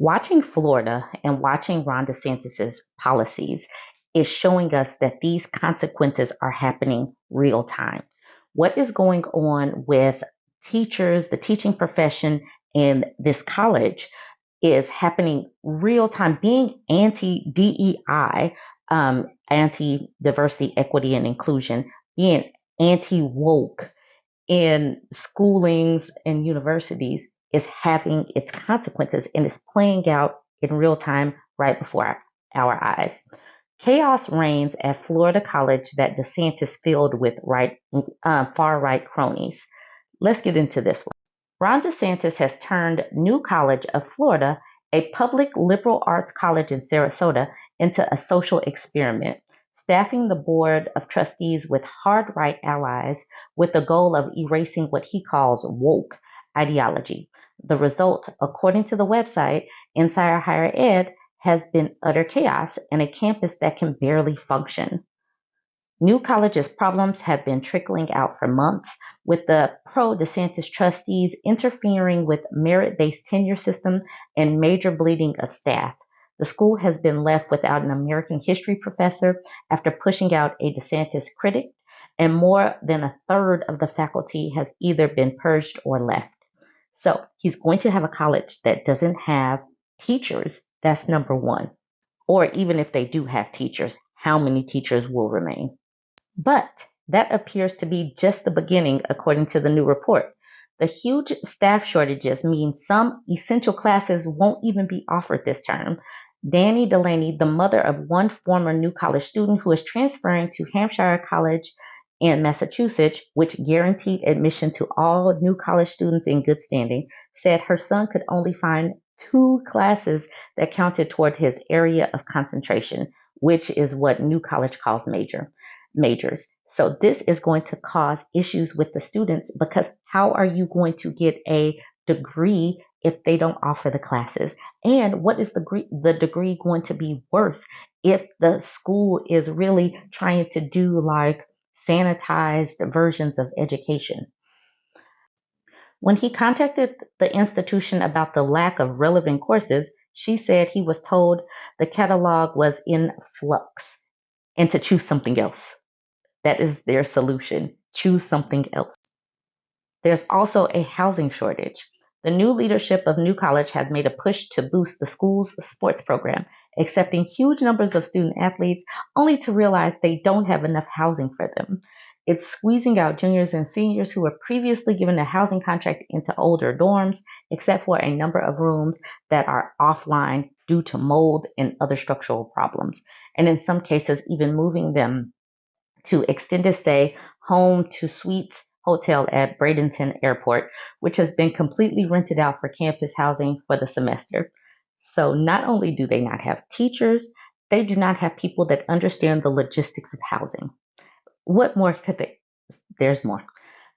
Watching Florida and watching Ron DeSantis's policies is showing us that these consequences are happening real time. What is going on with teachers, the teaching profession, and this college is happening real time. Being anti DEI, anti diversity, equity, and inclusion, being anti woke in schoolings and universities is having its consequences and is playing out in real time right before our eyes. Chaos reigns at Florida College that DeSantis filled with far right cronies. Let's get into this one. Ron DeSantis has turned New College of Florida, a public liberal arts college in Sarasota, into a social experiment, staffing the board of trustees with hard right allies with the goal of erasing what he calls woke ideology. The result, according to the website Insider Higher Ed, has been utter chaos and a campus that can barely function. New College's problems have been trickling out for months, with the pro-DeSantis trustees interfering with merit-based tenure system and major bleeding of staff. The school has been left without an American history professor after pushing out a DeSantis critic, and more than a third of the faculty has either been purged or left. So he's going to have a college that doesn't have teachers. That's number one. Or even if they do have teachers, how many teachers will remain? But that appears to be just the beginning, according to the new report. The huge staff shortages mean some essential classes won't even be offered this term. Danny Delaney, the mother of one former New College student who is transferring to Hampshire College in Massachusetts, which guaranteed admission to all New College students in good standing, said her son could only find 2 classes that counted toward his area of concentration, which is what New College calls majors. So this is going to cause issues with the students, because how are you going to get a degree if they don't offer the classes? And what is the degree going to be worth if the school is really trying to do like sanitized versions of education? When he contacted the institution about the lack of relevant courses, she said he was told the catalog was in flux and to choose something else. That is their solution. Choose something else. There's also a housing shortage. The new leadership of New College has made a push to boost the school's sports program, accepting huge numbers of student athletes, only to realize they don't have enough housing for them. It's squeezing out juniors and seniors who were previously given a housing contract into older dorms, except for a number of rooms that are offline due to mold and other structural problems, and in some cases even moving them to extended stay home to suites hotel at Bradenton Airport, which has been completely rented out for campus housing for the semester. So not only do they not have teachers, they do not have people that understand the logistics of housing. What more could they? There's more.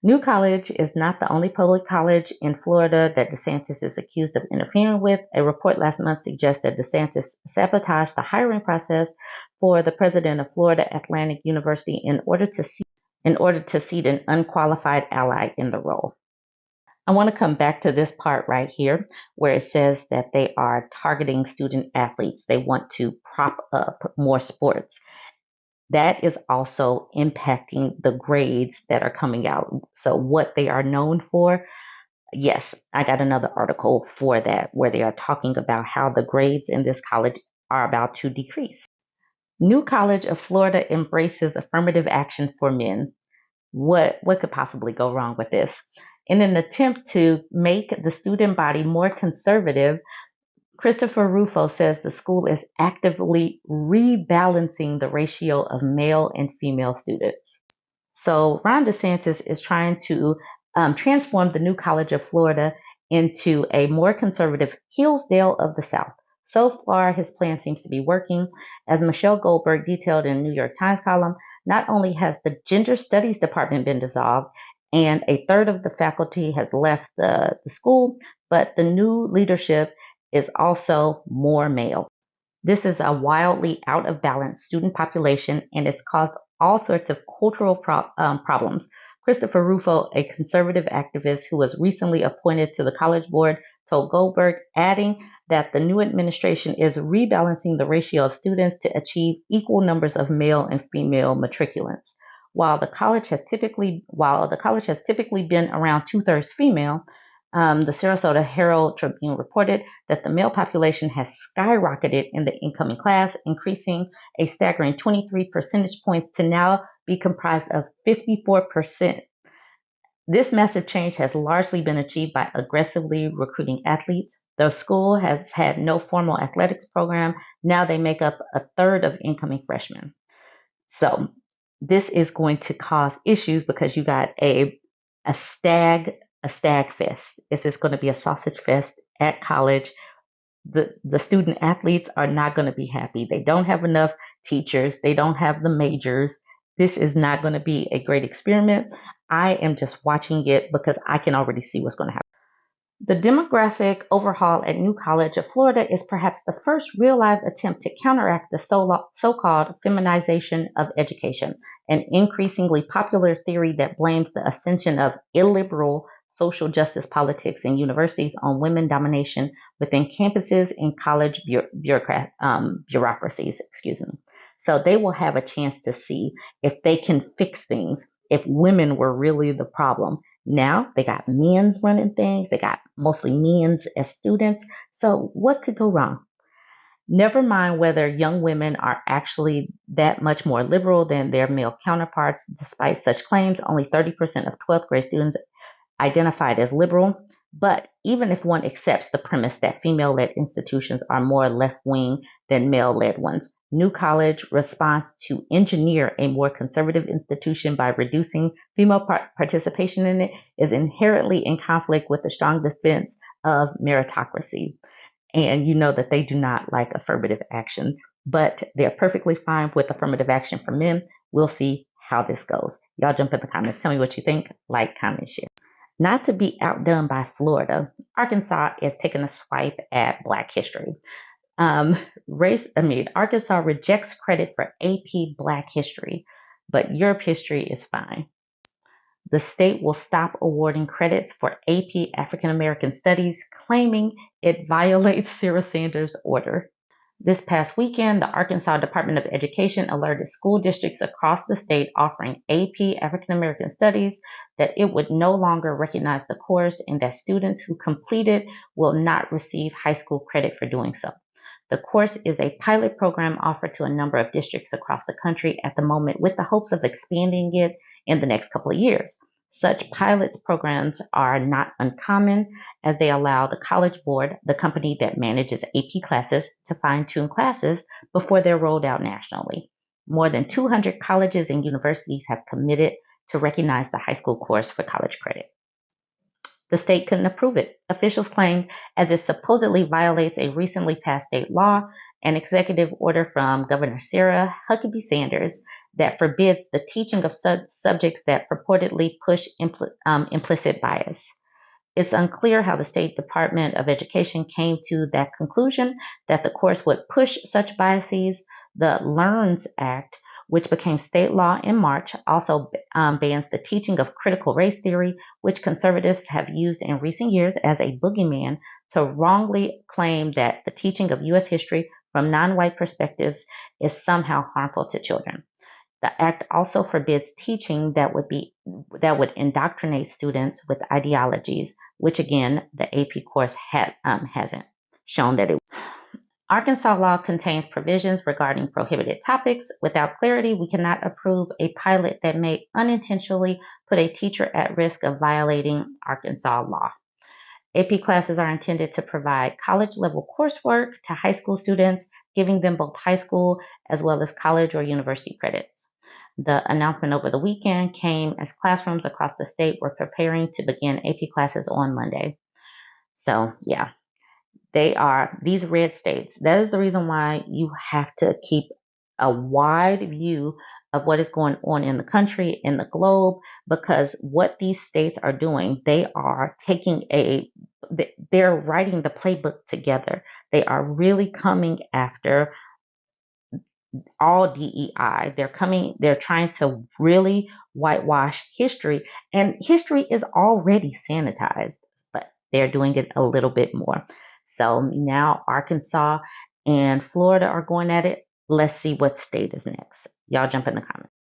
New College is not the only public college in Florida that DeSantis is accused of interfering with. A report last month suggests that DeSantis sabotaged the hiring process for the president of Florida Atlantic University in order to seat an unqualified ally in the role. I want to come back to this part right here where it says that they are targeting student athletes. They want to prop up more sports. That is also impacting the grades that are coming out. So what they are known for, yes, I got another article for that where they are talking about how the grades in this college are about to decrease. New College of Florida embraces affirmative action for men. What could possibly go wrong with this? In an attempt to make the student body more conservative, Christopher Rufo says the school is actively rebalancing the ratio of male and female students. So Ron DeSantis is trying to transform the New College of Florida into a more conservative Hillsdale of the South. So far, his plan seems to be working. As Michelle Goldberg detailed in a New York Times column, not only has the Gender Studies Department been dissolved and a third of the faculty has left the school, but the new leadership is also more male. This is a wildly out of balance student population, and it's caused all sorts of cultural problems. Christopher Rufo, a conservative activist who was recently appointed to the college board, told Goldberg, adding, that the new administration is rebalancing the ratio of students to achieve equal numbers of male and female matriculants. While the college has typically been around two-thirds female, the Sarasota Herald Tribune reported that the male population has skyrocketed in the incoming class, increasing a staggering 23 percentage points to now be comprised of 54%. This massive change has largely been achieved by aggressively recruiting athletes. The school has had no formal athletics program. Now they make up a third of incoming freshmen. So this is going to cause issues because you got a stag fest. It's just going to be a sausage fest at college. The student athletes are not going to be happy. They don't have enough teachers. They don't have the majors. This is not going to be a great experiment. I am just watching it because I can already see what's going to happen. The demographic overhaul at New College of Florida is perhaps the first real-life attempt to counteract the so-called feminization of education, an increasingly popular theory that blames the ascension of illiberal social justice politics in universities on women domination within campuses and college bureaucracies. So they will have a chance to see if they can fix things, if women were really the problem. Now they got men's running things. They got mostly men's as students. So what could go wrong? Never mind whether young women are actually that much more liberal than their male counterparts. Despite such claims, only 30% of 12th grade students identified as liberal. But even if one accepts the premise that female-led institutions are more left-wing than male-led ones, New College responds to engineer a more conservative institution by reducing female participation in it is inherently in conflict with the strong defense of meritocracy. And you know that they do not like affirmative action, but they're perfectly fine with affirmative action for men. We'll see how this goes. Y'all jump in the comments. Tell me what you think. Like, comment, share. Not to be outdone by Florida, Arkansas is taking a swipe at Black history. Arkansas rejects credit for AP Black history, but Europe history is fine. The state will stop awarding credits for AP African American Studies, claiming it violates Sarah Sanders' order. This past weekend, the Arkansas Department of Education alerted school districts across the state offering AP African American Studies that it would no longer recognize the course and that students who complete it will not receive high school credit for doing so. The course is a pilot program offered to a number of districts across the country at the moment with the hopes of expanding it in the next couple of years. Such pilots programs are not uncommon as they allow the College Board, the company that manages AP classes, to fine-tune classes before they're rolled out nationally. More than 200 colleges and universities have committed to recognize the high school course for college credit. The state couldn't approve it. Officials claimed as it supposedly violates a recently passed state law, an executive order from Governor Sarah Huckabee Sanders that forbids the teaching of subjects that purportedly push implicit bias. It's unclear how the State Department of Education came to that conclusion that the course would push such biases. The LEARNS Act, which became state law in March, also bans the teaching of critical race theory, which conservatives have used in recent years as a boogeyman to wrongly claim that the teaching of U.S. history from non-white perspectives is somehow harmful to children. The act also forbids teaching that would indoctrinate students with ideologies, which again, the AP course hasn't shown that it. Arkansas law contains provisions regarding prohibited topics. Without clarity, we cannot approve a pilot that may unintentionally put a teacher at risk of violating Arkansas law. AP classes are intended to provide college-level coursework to high school students, giving them both high school as well as college or university credits. The announcement over the weekend came as classrooms across the state were preparing to begin AP classes on Monday. So, yeah. They are these red states. That is the reason why you have to keep a wide view of what is going on in the country, in the globe, because what these states are doing, they're writing the playbook together. They are really coming after all DEI. They're trying to really whitewash history, and history is already sanitized, but they're doing it a little bit more. So now Arkansas and Florida are going at it. Let's see what state is next. Y'all jump in the comments.